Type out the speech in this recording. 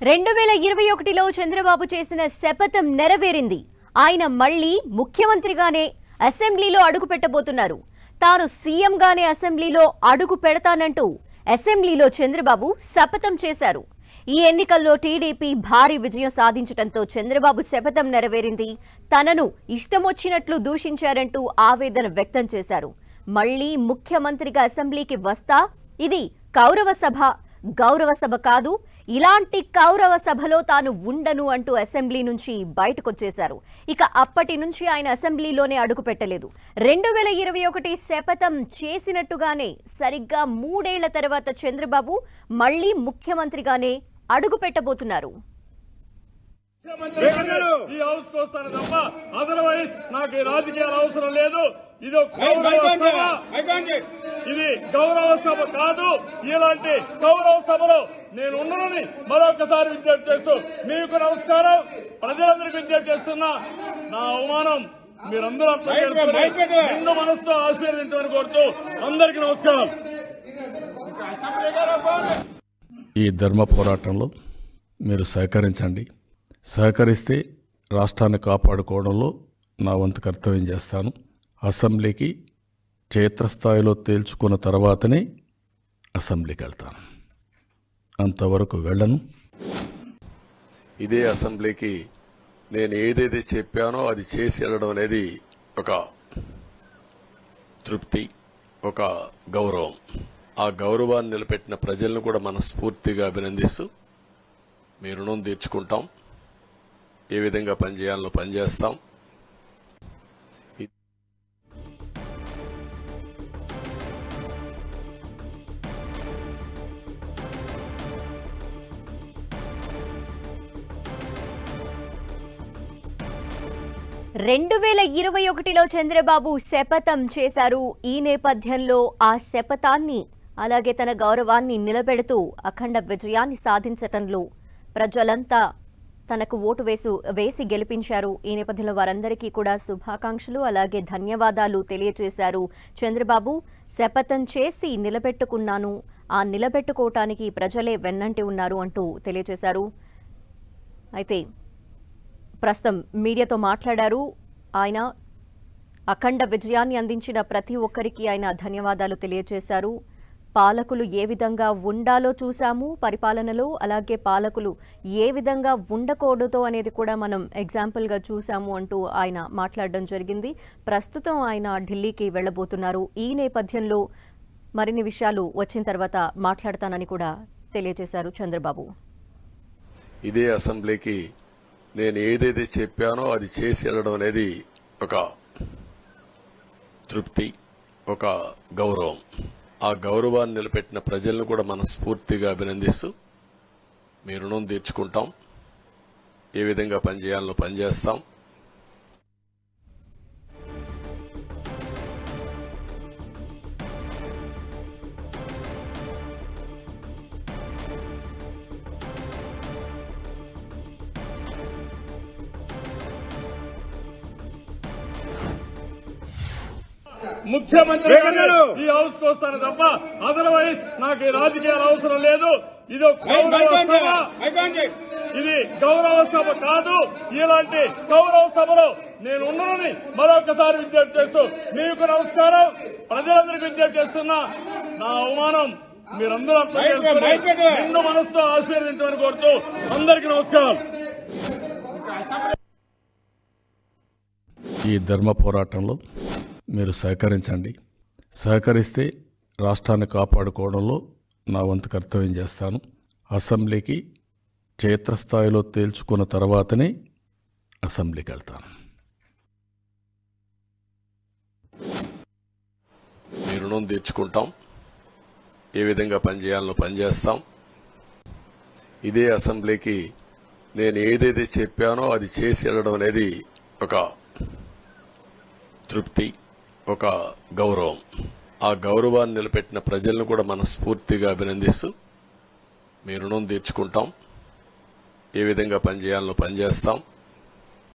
2021లో చంద్రబాబు చేసిన శపథం నెరవేరింది. ఆయన మళ్ళీ ముఖ్యమంత్రిగానే అసెంబ్లీలో అడుగు పెట్టబోతున్నారు. తాను సీఎంగానే అసెంబ్లీలో అడుగు పెడతానంటూ అసెంబ్లీలో చంద్రబాబు శపథం చేశారు. ఈ ఎన్నికల్లో టీడీపీ భారీ విజయం సాధించడంతో చంద్రబాబు శపథం నెరవేరింది. తనను ఇష్టమొచ్చినట్లు దూషించారంటూ ఆవేదన వ్యక్తం చేశారు. మళ్ళీ ముఖ్యమంత్రిగా అసెంబ్లీకి వస్తా, ఇది గౌరవ సభ కాదు, ఇలాంటి కౌరవ సభలో తాను ఉండను అంటూ అసెంబ్లీ నుంచి బయటకొచ్చేశారు. ఇక అప్పటి నుంచి ఆయన అసెంబ్లీలోనే అడుగు పెట్టలేదు. 2021 శపథం చేసినట్టుగానే సరిగ్గా 3 ఏళ్ల తర్వాత చంద్రబాబు మళ్లీ ముఖ్యమంత్రిగానే అడుగు పెట్టబోతున్నారు. ఈ హౌస్ కు వస్తాను తప్ప అదర్వైజ్ నాకు ఈ రాజకీయాలు అవసరం లేదు. ఇది గౌరవ సభ కాదు. ఇలాంటి గౌరవ సభలో నేను ఉండనని మరొకసారి విజ్ఞప్తి చేస్తూ మీకు నమస్కారం. ప్రజలందరికీ విజ్ఞప్తి చేస్తున్నా, నా అవమానం మీరందరూ నిండు మనసుతో ఆశీర్వదించమని కోరుతూ అందరికీ నమస్కారం. ఈ ధర్మ పోరాటంలో మీరు సహకరించండి. సహకరిస్తే రాష్ట్రాన్ని కాపాడుకోవడంలో నా వంతు కర్తవ్యం చేస్తాను. అసెంబ్లీకి క్షేత్రస్థాయిలో తేల్చుకున్న తర్వాతనే అసెంబ్లీకి వెళ్తాను. అంతవరకు వెళ్ళను. ఇదే అసెంబ్లీకి నేను ఏదైతే చెప్పానో అది చేసి వెళ్ళడం అనేది ఒక తృప్తి, ఒక గౌరవం. ఆ గౌరవాన్ని నిలబెట్టిన ప్రజలను కూడా మనస్ఫూర్తిగా అభినందిస్తూ మీ రుణం తీర్చుకుంటాం. ఏ విధంగా పనిచేయాలో పనిచేస్తాం. లో చంద్రబాబు శపథం చేశారు. ఈ నేపథ్యంలో ఆ శపథాన్ని అలాగే తన గౌరవాన్ని నిలబెడుతూ అఖండ విజయాన్ని సాధించటంలో ప్రజలంతా తనకు ఓటు వేసి గెలిపించారు. ఈ నేపథ్యంలో వారందరికీ కూడా శుభాకాంక్షలు అలాగే ధన్యవాదాలు తెలియజేశారు. చంద్రబాబు శపథం చేసి నిలబెట్టుకున్నాను, ఆ నిలబెట్టుకోవటానికి ప్రజలే వెన్నంటి ఉన్నారు అంటూ తెలియజేశారు. అయితే ప్రస్తుతం మీడియాతో మాట్లాడారు. ఆయన అఖండ విజయాన్ని అందించిన ప్రతి ఒక్కరికి ఆయన ధన్యవాదాలు తెలియజేశారు. పాలకులు ఏ విధంగా ఉండాలో చూసాము పరిపాలనలో, అలాగే పాలకులు ఏ విధంగా ఉండకూడదో అనేది కూడా మనం ఎగ్జాంపుల్గా చూసాము అంటూ ఆయన మాట్లాడడం జరిగింది. ప్రస్తుతం ఆయన ఢిల్లీకి వెళ్లబోతున్నారు. ఈ నేపథ్యంలో మరిన్ని విషయాలు వచ్చిన తర్వాత మాట్లాడతానని కూడా తెలియజేశారు చంద్రబాబు. ఇదే అసెంబ్లీకి నేను ఏదైతే చెప్పానో అది చేసి వెళ్ళడం అనేది ఒక తృప్తి, ఒక గౌరవం. ఆ గౌరవాన్ని నిలబెట్టిన ప్రజలను కూడా మనస్ఫూర్తిగా అభినందిస్తూ మీ రుణం తీర్చుకుంటాం. ఏ విధంగా పనిచేయాలో పనిచేస్తాం. ముఖ్యమంత్రి ఈ హౌస్ కు వస్తాను తప్ప అదర్వైజ్ నాకు ఈ రాజకీయాలు అవసరం లేదు. ఇది గౌరవ సభ కాదు. ఇలాంటి గౌరవ సభలో నేను ఉండనని మరొకసారి విజ్ఞప్తి చేస్తూ మీకు నమస్కారం. ప్రజలందరికీ విజ్ఞప్తి చేస్తున్నా, నా అవమానం మీరందరూ నిండు మనసుతో ఆశీర్వదించమని కోరుతూ అందరికీ నమస్కారం. ఈ ధర్మ పోరాటంలో మీరు సహకరించండి. సహకరిస్తే రాష్ట్రాన్ని కాపాడుకోవడంలో నా వంతు కర్తవ్యం చేస్తాను. అసెంబ్లీకి క్షేత్రస్థాయిలో తేల్చుకున్న తర్వాతనే అసెంబ్లీకి వెళ్తాను. మీ రుణం తీర్చుకుంటాం. ఏ విధంగా పనిచేయాలో పనిచేస్తాం. ఇదే అసెంబ్లీకి నేను ఏదైతే చెప్పానో అది చేసి వెళ్ళడం అనేది ఒక తృప్తి, ఒక గౌరవం. ఆ గౌరవాన్ని నిలబెట్టిన ప్రజలను కూడా మనస్ఫూర్తిగా అభినందిస్తూ మీ రుణం తీర్చుకుంటాం. ఏ విధంగా పనిచేయాలో పనిచేస్తాం.